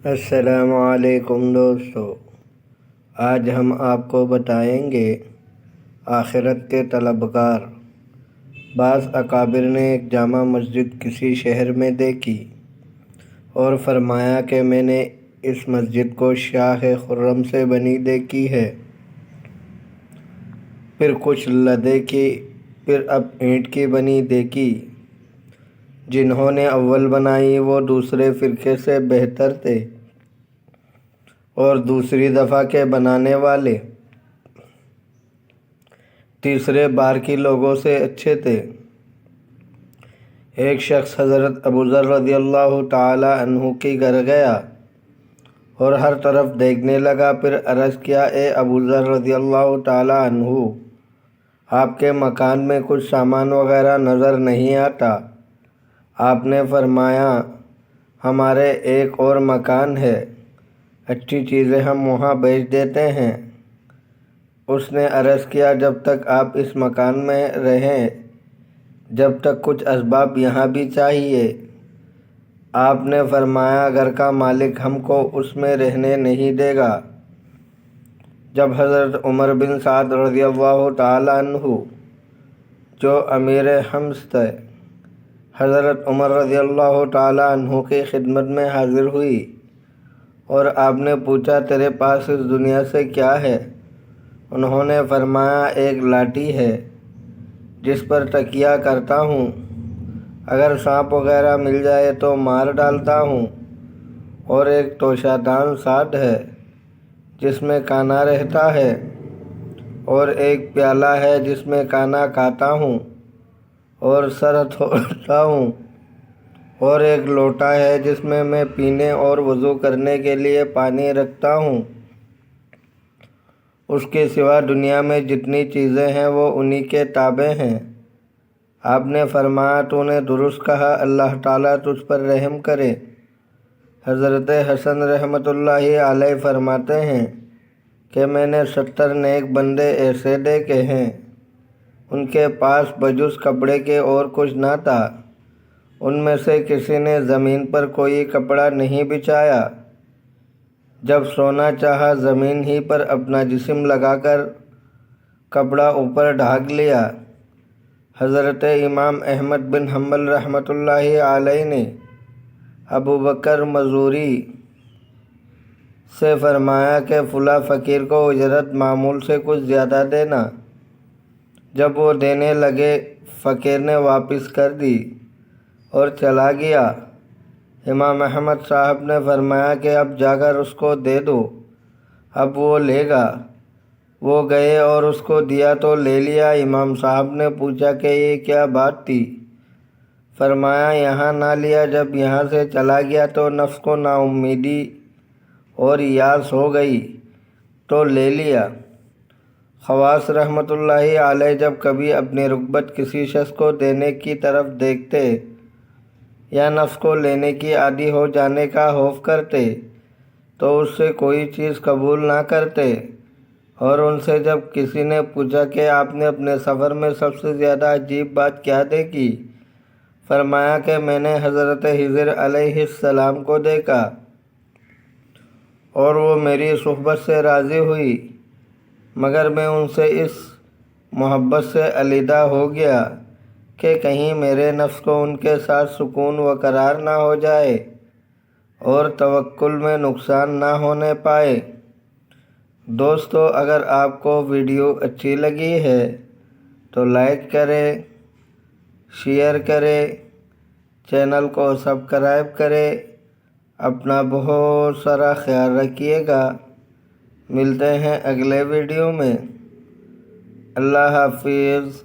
السلام علیکم دوستو، آج ہم آپ کو بتائیں گے آخرت کے طلبگار۔ بعض اکابر نے ایک جامع مسجد کسی شہر میں دیکھی اور فرمایا کہ میں نے اس مسجد کو شاہ خرم سے بنی دیکھی ہے۔ پھر کچھ دیکھی، پھر اب اینٹ کی بنی دیکھی۔ جنہوں نے اول بنائی وہ دوسرے فرقے سے بہتر تھے اور دوسری دفعہ کے بنانے والے تیسرے بار کی لوگوں سے اچھے تھے۔ ایک شخص حضرت ابو ذر رضی اللہ تعالی عنہ کی گھر گیا اور ہر طرف دیکھنے لگا۔ پھر عرض کیا، اے ابو ذر رضی اللہ تعالی عنہ، آپ کے مکان میں کچھ سامان وغیرہ نظر نہیں آتا؟ آپ نے فرمایا، ہمارے ایک اور مکان ہے، اچھی چیزیں ہم وہاں بیچ دیتے ہیں۔ اس نے عرض کیا، جب تک آپ اس مکان میں رہیں، جب تک کچھ اسباب یہاں بھی چاہیے۔ آپ نے فرمایا، گھر کا مالک ہم کو اس میں رہنے نہیں دے گا۔ جب حضرت عمر بن سعد رضی اللہ تعالی عنہ جو امیر حمص تھے، حضرت عمر رضی اللہ تعالی عنہ کی خدمت میں حاضر ہوئی اور آپ نے پوچھا، تیرے پاس اس دنیا سے کیا ہے؟ انہوں نے فرمایا، ایک لاٹھی ہے جس پر تکیہ کرتا ہوں، اگر سانپ وغیرہ مل جائے تو مار ڈالتا ہوں، اور ایک توشہ دان ساٹھ ہے جس میں کانا رہتا ہے، اور ایک پیالہ ہے جس میں کانا کھاتا ہوں اور سر دھوتا ہوں، اور ایک لوٹا ہے جس میں میں پینے اور وضو کرنے کے لیے پانی رکھتا ہوں۔ اس کے سوا دنیا میں جتنی چیزیں ہیں وہ انہی کے تابع ہیں۔ آپ نے فرمایا، تو نے درست کہا، اللہ تعالیٰ تجھ پر رحم کرے۔ حضرت حسن رحمۃ اللہ علیہ فرماتے ہیں کہ میں نے 70 نیک بندے ایسے دیکھے ہیں، ان کے پاس بجز کپڑے کے اور کچھ نہ تھا۔ ان میں سے کسی نے زمین پر کوئی کپڑا نہیں بچھایا، جب سونا چاہا زمین ہی پر اپنا جسم لگا کر کپڑا اوپر ڈھانک لیا۔ حضرت امام احمد بن حنبل رحمۃ اللہ علیہ نے ابو بکر مزوری سے فرمایا کہ فلاں فقیر کو اجرت معمول سے کچھ زیادہ دینا۔ جب وہ دینے لگے، فقیر نے واپس کر دی اور چلا گیا۔ امام احمد صاحب نے فرمایا کہ اب جا کر اس کو دے دو، اب وہ لے گا۔ وہ گئے اور اس کو دیا تو لے لیا۔ امام صاحب نے پوچھا کہ یہ کیا بات تھی؟ فرمایا، یہاں نہ لیا، جب یہاں سے چلا گیا تو نفس کو نا امیدی اور یاس ہو گئی تو لے لیا۔ خواص رحمۃ اللہ علیہ جب کبھی اپنی رغبت کسی شخص کو دینے کی طرف دیکھتے یا نفس کو لینے کی عادی ہو جانے کا خوف کرتے تو اس سے کوئی چیز قبول نہ کرتے، اور ان سے جب کسی نے پوچھا کہ آپ نے اپنے سفر میں سب سے زیادہ عجیب بات کیا دیکھی؟ فرمایا کہ میں نے حضرت خضر علیہ السلام کو دیکھا اور وہ میری صحبت سے راضی ہوئی، مگر میں ان سے اس محبت سے علیحدہ ہو گیا کہ کہیں میرے نفس کو ان کے ساتھ سکون و قرار نہ ہو جائے اور توکل میں نقصان نہ ہونے پائے۔ دوستو، اگر آپ کو ویڈیو اچھی لگی ہے تو لائک کریں، شیئر کریں، چینل کو سبسکرائب کریں۔ اپنا بہت سارا خیال رکھیے گا۔ ملتے ہیں اگلے ویڈیو میں۔ اللہ حافظ۔